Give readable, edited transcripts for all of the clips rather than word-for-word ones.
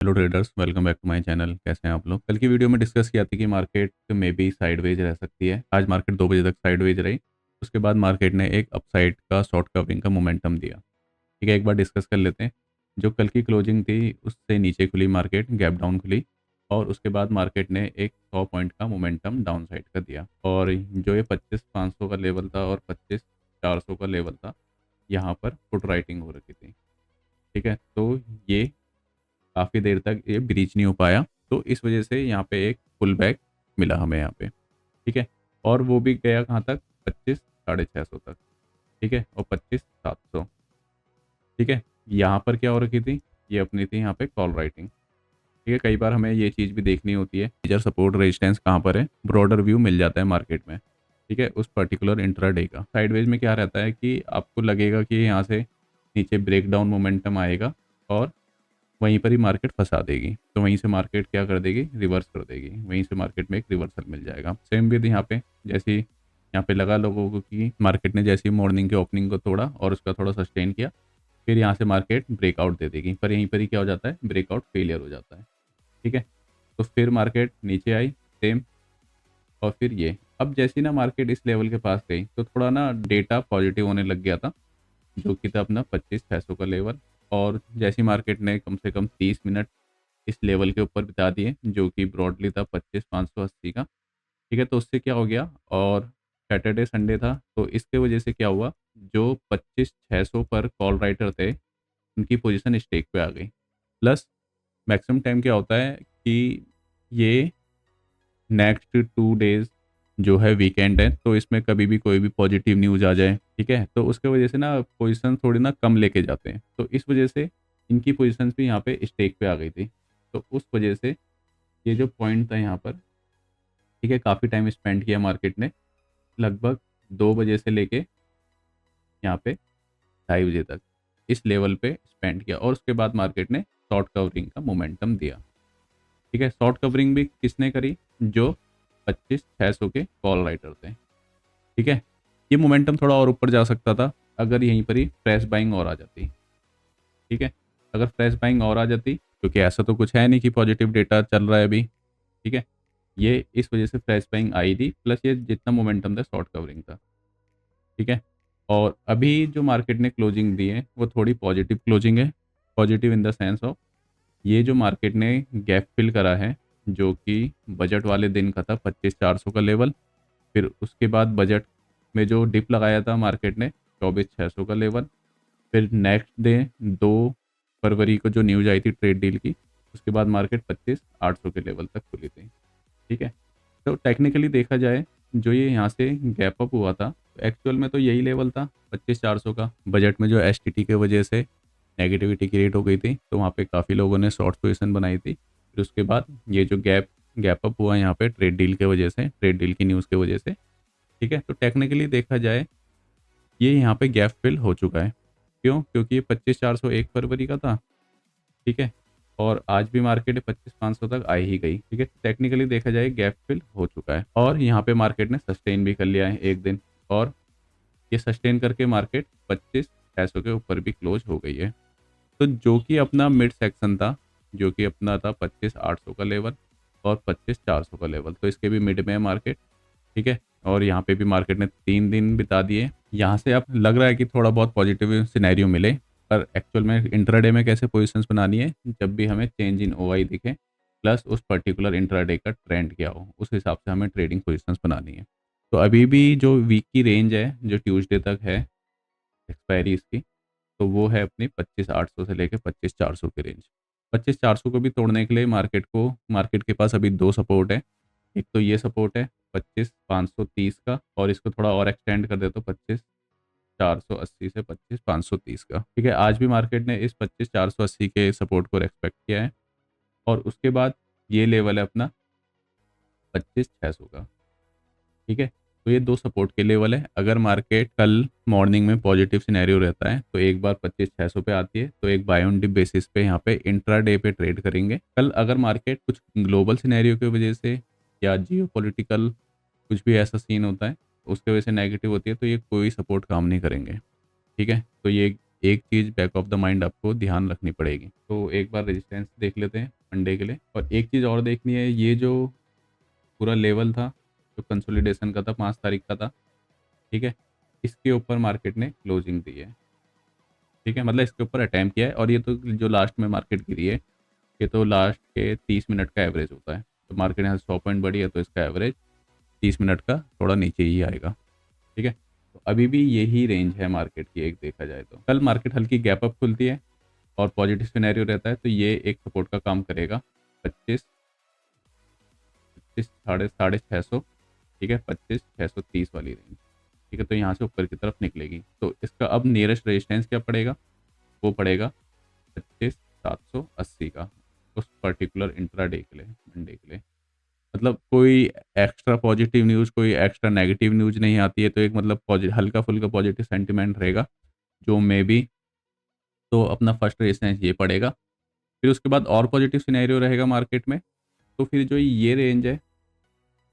Hello traders, welcome back to my channel. कैसे हैं आप लोग? कल की वीडियो में डिस्कस किया था कि मार्केट में भी साइडवेज रह सकती है। आज मार्केट 2 बजे तक साइडवेज रही। उसके बाद मार्केट ने एक अपसाइड का शॉर्ट कवरिंग का मोमेंटम दिया। ठीक है, एक बार डिस्कस कर लेते हैं। जो कल की क्लोजिंग थी उससे नीचे खुली मार्केट, गैप डाउन खुली। और उसके बाद मार्केट ने एक 100 पॉइंट का मोमेंटम डाउन साइड का दिया। और जो ये 25,500 का लेवल था और 25,400 का लेवल था, यहाँ पर पुट राइटिंग हो रखी थी। ठीक है, तो ये काफ़ी देर तक ये ब्रीच नहीं हो पाया, तो इस वजह से यहाँ पे एक पुल बैक मिला हमें यहाँ पे। ठीक है, और वो भी गया कहाँ तक? 25,650 तक। ठीक है, और 25,700। ठीक है, यहाँ पर क्या हो रखी थी? ये अपनी थी यहाँ पे कॉल राइटिंग। ठीक है, कई बार हमें ये चीज़ भी देखनी होती है, मेजर सपोर्ट रेजिस्टेंस कहाँ पर है, ब्रॉडर व्यू मिल जाता है मार्केट में। ठीक है, उस पर्टिकुलर इंट्राडे का साइडवेज में क्या रहता है कि आपको लगेगा कि यहाँ से नीचे ब्रेकडाउन मोमेंटम आएगा और वहीं पर ही मार्केट फंसा देगी, तो वहीं से मार्केट क्या कर देगी? रिवर्स कर देगी। वहीं से मार्केट में एक रिवर्सल मिल जाएगा। सेम विद यहाँ पे, जैसे यहाँ पे लगा लोगों को कि मार्केट ने जैसे ही मॉर्निंग के ओपनिंग को तोड़ा और उसका थोड़ा सस्टेन किया, फिर यहाँ से मार्केट ब्रेकआउट दे देगी, पर यहीं पर ही क्या हो जाता है? ब्रेकआउट फेलियर हो जाता है। ठीक है, तो फिर मार्केट नीचे आई, सेम। और फिर ये अब जैसी ना मार्केट इस लेवल के पास गई, तो थोड़ा ना डेटा पॉजिटिव होने लग गया था, जो कि था अपना 25,600 का लेवल। और जैसी मार्केट ने कम से कम 30 मिनट इस लेवल के ऊपर बिता दिए, जो कि ब्रॉडली था 25,580 का। ठीक है, तो उससे क्या हो गया? और सैटरडे संडे था, तो इसके वजह से क्या हुआ? जो 25,600 पर कॉल राइटर थे, उनकी पोजीशन स्टेक पे आ गई। प्लस मैक्सिमम टाइम क्या होता है कि ये नेक्स्ट 2 डेज जो है वीकेंड है, तो इसमें कभी भी कोई भी पॉजिटिव न्यूज़ आ जाए, ठीक है, तो उसके वजह से ना पोजीशन थोड़ी ना कम लेके जाते हैं, तो इस वजह से इनकी पोजीशंस भी यहाँ पे स्टेक पे आ गई थी। तो उस वजह से ये जो पॉइंट था यहाँ पर, ठीक है, काफ़ी टाइम स्पेंड किया मार्केट ने, लगभग 2 बजे से लेके यहाँ पे 2:30 बजे तक इस लेवल पे स्पेंड किया। और उसके बाद मार्केट ने शॉर्ट कवरिंग का मोमेंटम दिया। ठीक है, शॉर्ट कवरिंग भी किसने करी? जो 25,600 के कॉल राइटर थे। ठीक है, ये मोमेंटम थोड़ा और ऊपर जा सकता था अगर यहीं पर ही फ्रेश बाइंग और आ जाती। ठीक है, अगर फ्रेश बाइंग और आ जाती, क्योंकि ऐसा तो कुछ है नहीं कि पॉजिटिव डेटा चल रहा है अभी। ठीक है, ये इस वजह से फ्रेश बाइंग आई थी, प्लस ये जितना मोमेंटम था शॉर्ट कवरिंग था। ठीक है, और अभी जो मार्केट ने क्लोजिंग दी है वो थोड़ी पॉजिटिव क्लोजिंग है। Positive in the sense of, ये जो मार्केट ने गैप फिल करा है, जो कि बजट वाले दिन का था 25,400 का लेवल। फिर उसके बाद बजट में जो डिप लगाया था मार्केट ने 24,600 का लेवल। फिर नेक्स्ट डे 2 फरवरी को जो न्यूज आई थी ट्रेड डील की, उसके बाद मार्केट 25,800 के लेवल तक खुली थी। ठीक है, तो टेक्निकली देखा जाए, जो ये यहाँ से गैप अप हुआ था, एक्चुअल में तो यही लेवल था 25,400 का। बजट में जो एस की वजह से नेगेटिविटी क्रिएट हो गई थी, तो वहाँ पे काफ़ी लोगों ने शॉर्ट पोजीशन बनाई थी। फिर उसके बाद ये जो गैप अप हुआ यहाँ पे ट्रेड डील के वजह से, ट्रेड डील की न्यूज़ के वजह से। ठीक है, तो टेक्निकली देखा जाए, ये यहाँ पे गैप फिल हो चुका है। क्यों? क्योंकि ये 25,400 1 फरवरी का था। ठीक है, और आज भी मार्केट 25,500 तक आई ही गई। ठीक है, टेक्निकली देखा जाए गैप फिल हो चुका है, और यहाँ पे मार्केट ने सस्टेन भी कर लिया है एक दिन। और ये सस्टेन करके मार्केट 25,600 के ऊपर भी क्लोज हो गई है। तो जो कि अपना मिड सेक्शन था, जो कि अपना था 25,800 का लेवल और 25,400 का लेवल, तो इसके भी मिड में है मार्केट। ठीक है, और यहाँ पे भी मार्केट ने 3 दिन बिता दिए। यहाँ से अब लग रहा है कि थोड़ा बहुत पॉजिटिव सिनेरियो मिले, पर एक्चुअल में इंट्राडे में कैसे पोजीशंस बनानी है? जब भी हमें चेंज इन ओआई दिखे, प्लस उस पर्टिकुलर इंट्राडे का ट्रेंड क्या हो, उस हिसाब से हमें ट्रेडिंग पोजीशंस बनानी है। तो अभी भी जो वीक की रेंज है, जो ट्यूसडे तक है एक्सपायरी इसकी, तो वो है अपनी 25,800 से लेके 25,400 की रेंज। 25,400 को भी तोड़ने के लिए मार्केट के पास अभी दो सपोर्ट है। एक तो ये सपोर्ट है 25,530 का, और इसको थोड़ा और एक्सटेंड कर दे तो 25,480 से 25,530 का। ठीक है, आज भी मार्केट ने इस 25,480 के सपोर्ट को रेस्पेक्ट किया है। और उसके बाद ये लेवल है अपना 25,600 का। ठीक है, तो ये दो सपोर्ट के लेवल है। अगर मार्केट कल मॉर्निंग में पॉजिटिव सिनेरियो रहता है, तो एक बार 25,600 पे आती है, तो एक बाय ऑन डिप बेसिस पे यहाँ पे इंट्राडे पे ट्रेड करेंगे। कल अगर मार्केट कुछ ग्लोबल सिनेरियो की वजह से या जियो पॉलिटिकल कुछ भी ऐसा सीन होता है, उसके वजह से नेगेटिव होती है, तो ये कोई सपोर्ट काम नहीं करेंगे। ठीक है, तो ये एक चीज़ बैक ऑफ द माइंड आपको ध्यान रखनी पड़ेगी। तो एक बार रेजिस्टेंस देख लेते हैं मंडे के लिए, और एक चीज़ और देखनी है, ये जो पूरा लेवल था जो कंसोलिडेशन का था 5 तारीख का था, ठीक है, इसके ऊपर मार्केट ने क्लोजिंग दी है, ठीक है, मतलब इसके ऊपर अटैम्प्ट किया है। और ये तो जो लास्ट में मार्केट गिरी है, ये तो लास्ट के 30 मिनट का एवरेज होता है। तो मार्केट यहाँ 100 पॉइंट बढ़ी है, तो इसका एवरेज 30 मिनट का थोड़ा नीचे ही आएगा, ठीक है। तो अभी भी यही रेंज है मार्केट की, एक देखा जाए तो। कल मार्केट हल्की गैप अप खुलती है और पॉजिटिव सिनेरियो रहता है, तो ये एक सपोर्ट का काम करेगा 25 25 साढ़े 600, ठीक है, 25,630 वाली रेंज, ठीक है। तो यहाँ से ऊपर की तरफ निकलेगी, तो इसका अब नियरेस्ट रेजिस्टेंस क्या पड़ेगा, वो पड़ेगा 25,780 का, उस पर्टिकुलर इंट्राडे के लिए, मंडे के लिए। मतलब कोई एक्स्ट्रा पॉजिटिव न्यूज़, कोई एक्स्ट्रा नेगेटिव न्यूज़ नहीं आती है, तो एक मतलब हल्का फुल्का पॉजिटिव सेंटिमेंट रहेगा, जो मे बी तो अपना फर्स्ट रेजिस्टेंस ये पड़ेगा। फिर उसके बाद और पॉजिटिव सिनेरियो रहेगा मार्केट में, तो फिर जो ये रेंज है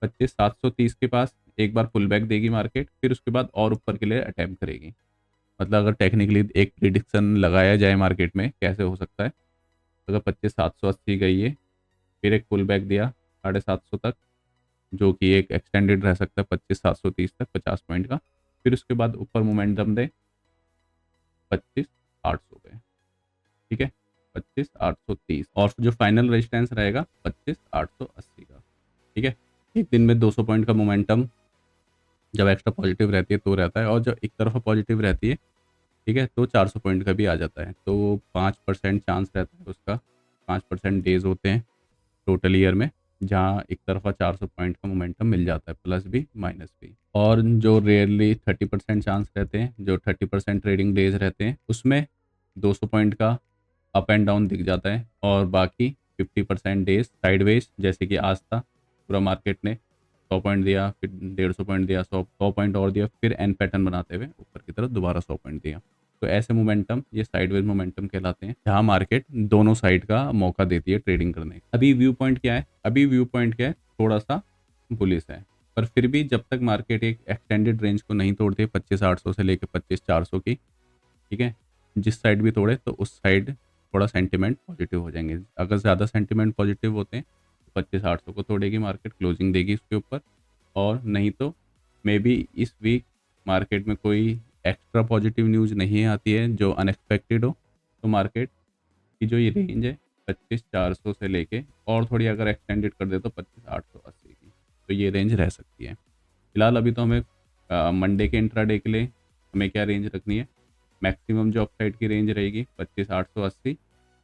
25,730 के पास एक बार पुल बैक देगी मार्केट, फिर उसके बाद और ऊपर के लिए अटैम्प्ट करेगी। मतलब अगर टेक्निकली एक प्रिडिक्शन लगाया जाए मार्केट में कैसे हो सकता है, अगर 25,780 गई है, फिर एक पुल बैक दिया 750 तक, जो कि एक एक्सटेंडेड रह सकता है 25,730 तक 50 पॉइंट का, फिर उसके बाद ऊपर मोमेंटम दे 25,800 पे, ठीक है, 25,830, और जो फाइनल रेजिस्टेंस रहेगा 25,880 का, ठीक है। एक दिन में 200 पॉइंट का मोमेंटम जब एक्स्ट्रा पॉजिटिव रहती है तो रहता है, और जब एक तरफा पॉजिटिव रहती है, ठीक है, तो 400 पॉइंट का भी आ जाता है। तो 5% चांस रहता है उसका, 5% डेज होते हैं टोटल ईयर में, जहाँ एक तरफा 400 पॉइंट का मोमेंटम मिल जाता है, प्लस भी माइनस भी। और जो रेयरली 30% चांस रहते हैं, जो 30% ट्रेडिंग डेज रहते हैं, उसमें 200 पॉइंट का अप एंड डाउन दिख जाता है, और बाकी 50% डेज साइडवेज, जैसे कि आज था, पूरा मार्केट ने 100 पॉइंट दिया, फिर 150 पॉइंट दिया, 100 पॉइंट और दिया, फिर एन पैटर्न बनाते हुए ऊपर की तरफ दोबारा 100 पॉइंट दिया। तो ऐसे मोमेंटम ये साइडवेज मोमेंटम कहलाते हैं, जहाँ मार्केट दोनों साइड का मौका देती है ट्रेडिंग करने का। अभी व्यू पॉइंट क्या है, अभी व्यू पॉइंट क्या है, थोड़ा सा बुलिश है, पर फिर भी जब तक मार्केट एक एक्सटेंडेड रेंज को नहीं तोड़ती 25,800 से लेकर 25,400 की, ठीक है, जिस साइड भी तोड़े तो उस साइड थोड़ा सेंटिमेंट पॉजिटिव हो जाएंगे। अगर ज़्यादा सेंटिमेंट पॉजिटिव होते हैं तो 25,800 को तोड़ेगी मार्केट, क्लोजिंग देगी उसके ऊपर, और नहीं तो मे बी इस वीक मार्केट में कोई एक्स्ट्रा पॉजिटिव न्यूज़ नहीं आती है जो अनएक्सपेक्टेड हो, तो मार्केट की जो ये रेंज है 25,400 से लेके और थोड़ी अगर एक्सटेंडेड कर दे तो 25,880 की, तो ये रेंज रह सकती है। फिलहाल अभी तो हमें मंडे के इंट्राडे के लिए हमें क्या रेंज रखनी है, मैक्सिमम जो अपसाइड की रेंज रहेगी 25,880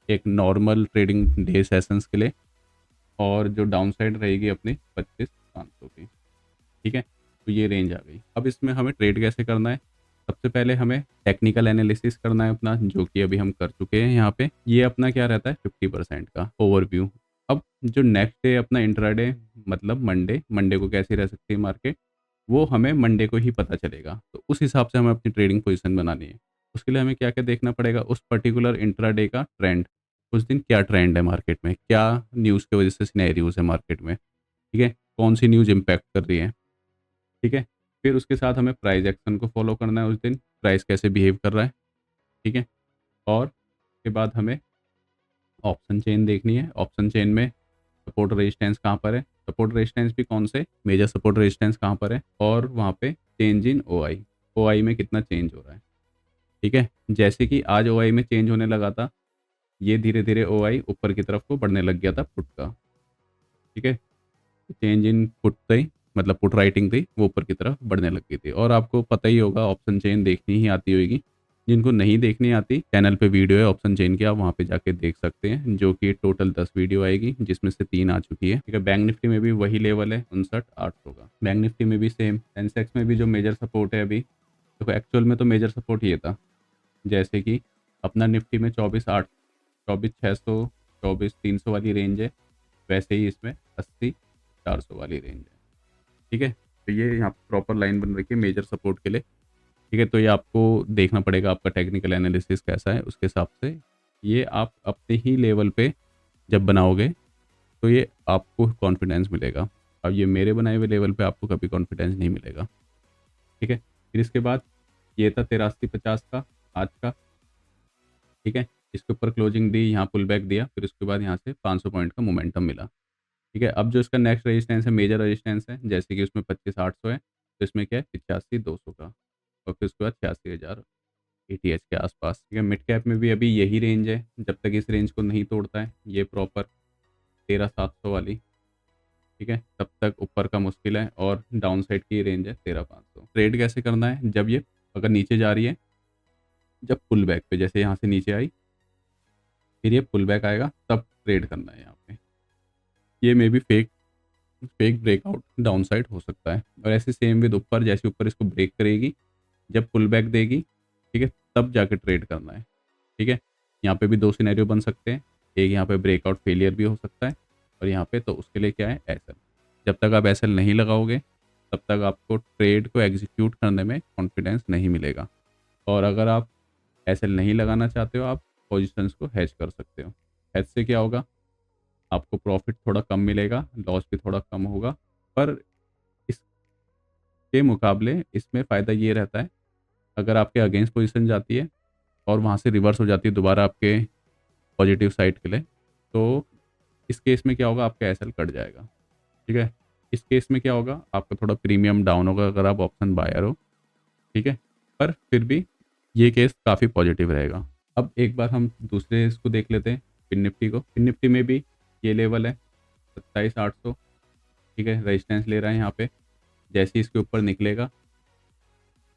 एक नॉर्मल ट्रेडिंग डे सेशंस के लिए, और जो डाउन साइड रहेगी अपनी 25,500 की, ठीक है। तो ये रेंज आ गई। अब इसमें हमें ट्रेड कैसे करना है, सबसे पहले हमें टेक्निकल एनालिसिस करना है अपना, जो कि अभी हम कर चुके हैं यहाँ पे। ये अपना क्या रहता है 50% का ओवरव्यू। अब जो नेक्स्ट डे अपना इंट्राडे, मतलब मंडे, मंडे को कैसी रह सकती है मार्केट, वो हमें मंडे को ही पता चलेगा, तो उस हिसाब से हमें अपनी ट्रेडिंग पोजीशन बनानी है। उसके लिए हमें क्या क्या देखना पड़ेगा, उस पर्टिकुलर इंट्राडे का ट्रेंड, उस दिन क्या ट्रेंड है मार्केट में, क्या न्यूज़ की वजह से सिनेरियोज है मार्केट में, ठीक है, कौन सी न्यूज़ इम्पैक्ट कर रही है, ठीक है। फिर उसके साथ हमें प्राइस एक्शन को फॉलो करना है, उस दिन प्राइस कैसे बिहेव कर रहा है, ठीक है। और उसके बाद हमें ऑप्शन चेन देखनी है, ऑप्शन चेन में सपोर्ट रेजिस्टेंस कहाँ पर है, सपोर्ट रेजिस्टेंस भी कौन से, मेजर सपोर्ट रेजिस्टेंस कहाँ पर है, और वहाँ पे चेंज इन ओ आई में कितना चेंज हो रहा है, ठीक है। जैसे कि आज ओ आई में चेंज होने लगा था, ये धीरे धीरे ओ आई ऊपर की तरफ को बढ़ने लग गया था पुट का, ठीक है। चेंज इन पुट थी, मतलब पुट राइटिंग थी, वो ऊपर की तरफ बढ़ने लग गई थी। और आपको पता ही होगा, ऑप्शन चेन देखनी ही आती होगी, जिनको नहीं देखनी आती चैनल पे वीडियो है ऑप्शन चेन की, आप वहाँ पे जाके देख सकते हैं, जो कि टोटल 10 वीडियो आएगी, जिसमें से 3 आ चुकी है, ठीक है। बैंक निफ्टी में भी वही लेवल है 59,800 का, बैंक निफ्टी में भी सेम, सेंसेक्स में भी जो मेजर सपोर्ट है अभी, देखो एक्चुअल में तो मेजर सपोर्ट ये था, जैसे कि अपना निफ्टी में 24,600 24,300 वाली रेंज है, वैसे ही इसमें 80,400 वाली रेंज है, ठीक है। तो ये यहाँ पर प्रॉपर लाइन बन रखी है मेजर सपोर्ट के लिए, ठीक है। तो ये आपको देखना पड़ेगा आपका टेक्निकल एनालिसिस कैसा है, उसके हिसाब से ये आप अपने ही लेवल पे जब बनाओगे तो ये आपको कॉन्फिडेंस मिलेगा। अब ये मेरे बनाए हुए लेवल पे आपको कभी कॉन्फिडेंस नहीं मिलेगा, ठीक है। फिर इसके बाद ये था 8350 का आज का, ठीक है। इसके ऊपर क्लोजिंग दी, यहाँ पुल बैक दिया, फिर उसके बाद यहाँ से 500 पॉइंट का मोमेंटम मिला। ठीक है। अब जो इसका नेक्स्ट रेजिस्टेंस है, मेजर रेजिस्टेंस है, जैसे कि उसमें 25,800 है, तो इसमें क्या है 85,200 का, और फिर उसके बाद 86,000 एटीएच के आसपास। ठीक है। मिड कैप में भी अभी यही रेंज है, जब तक इस रेंज को नहीं तोड़ता है ये प्रॉपर 13,700 वाली, ठीक है, तब तक ऊपर का मुश्किल है, और डाउन साइड की रेंज है 13,500। ट्रेड कैसे करना है, जब ये अगर नीचे जा रही है, जब पुल बैक पे, जैसे यहाँ से नीचे आई, फिर ये पुल बैक आएगा, तब ट्रेड करना है यहाँ पे। ये may be fake fake breakout down side हो सकता है, और ऐसे सेम विद ऊपर, जैसे ऊपर इसको ब्रेक करेगी, जब पुल बैक देगी, ठीक है, तब जाके ट्रेड करना है। ठीक है। यहाँ पे भी दो सिनेरियो बन सकते हैं, एक यहाँ पे ब्रेकआउट फेलियर भी हो सकता है, और यहाँ पे तो उसके लिए क्या है एसएल। जब तक आप एसएल नहीं लगाओगे, तब तक आपको ट्रेड को एग्जीक्यूट करने में कॉन्फिडेंस नहीं मिलेगा। और अगर आप एसएल नहीं लगाना चाहते हो, आप पोजिशंस को हैच कर सकते हो। हैच से क्या होगा, आपको प्रॉफिट थोड़ा कम मिलेगा, लॉस भी थोड़ा कम होगा, पर इसके मुकाबले इसमें फ़ायदा ये रहता है, अगर आपके अगेंस्ट पोजीशन जाती है और वहाँ से रिवर्स हो जाती है दोबारा आपके पॉजिटिव साइड के लिए, तो इस केस में क्या होगा, आपका एसएल कट जाएगा। ठीक है। इस केस में क्या होगा, आपका थोड़ा प्रीमियम डाउन होगा अगर आप ऑप्शन बायर हो। ठीक है। पर फिर भी ये केस काफ़ी पॉजिटिव रहेगा। अब एक बार हम दूसरे इसको देख लेते हैं, फिन निफ्टी को। फिन निफ्टी में भी ये लेवल है 27,800। ठीक है। रेजिस्टेंस ले रहा है यहाँ पे, जैसे ही इसके ऊपर निकलेगा,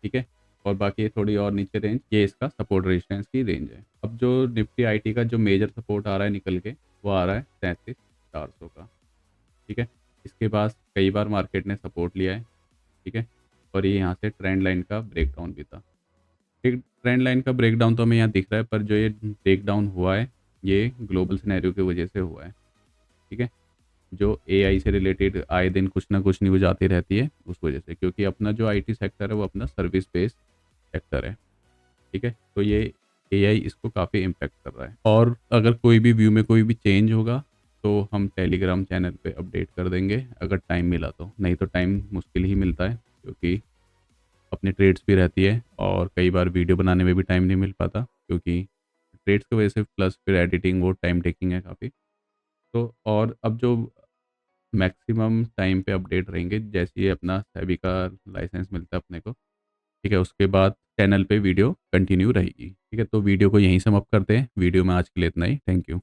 ठीक है, और बाकी थोड़ी और नीचे रेंज, ये इसका सपोर्ट रेजिस्टेंस की रेंज है। अब जो निफ्टी आईटी का जो मेजर सपोर्ट आ रहा है निकल के, वो आ रहा है 33,400 का। ठीक है। इसके पास कई बार मार्केट ने सपोर्ट लिया है। ठीक है। और ये यहाँ से ट्रेंड लाइन का ब्रेकडाउन भी था। एक ट्रेंड लाइन का ब्रेकडाउन तो हमें यहाँ दिख रहा है, पर जो ये ब्रेकडाउन हुआ है, ये ग्लोबल सिनेरियो की वजह से हुआ है। ठीक है। जो एआई से रिलेटेड आए दिन कुछ ना कुछ न्यूज़ आती रहती है, उस वजह से, क्योंकि अपना जो आईटी सेक्टर है वो अपना सर्विस बेस्ड सेक्टर है। ठीक है। तो ये एआई इसको काफ़ी इम्पेक्ट कर रहा है, और अगर कोई भी व्यू में कोई भी चेंज होगा, तो हम टेलीग्राम चैनल पे अपडेट कर देंगे, अगर टाइम मिला तो। नहीं तो टाइम मुश्किल ही मिलता है, क्योंकि अपनी ट्रेड्स भी रहती है, और कई बार वीडियो बनाने में भी टाइम नहीं मिल पाता, क्योंकि ट्रेड्स की वजह से, प्लस फिर एडिटिंग, वो टाइम टेकिंग है काफ़ी। तो और अब जो मैक्सिमम टाइम पे अपडेट रहेंगे, जैसे ही अपना सेबी का लाइसेंस मिलता है अपने को, ठीक है, उसके बाद चैनल पे वीडियो कंटिन्यू रहेगी। ठीक है। तो वीडियो को यहीं समाप्त करते हैं। वीडियो में आज के लिए इतना ही। Thank you.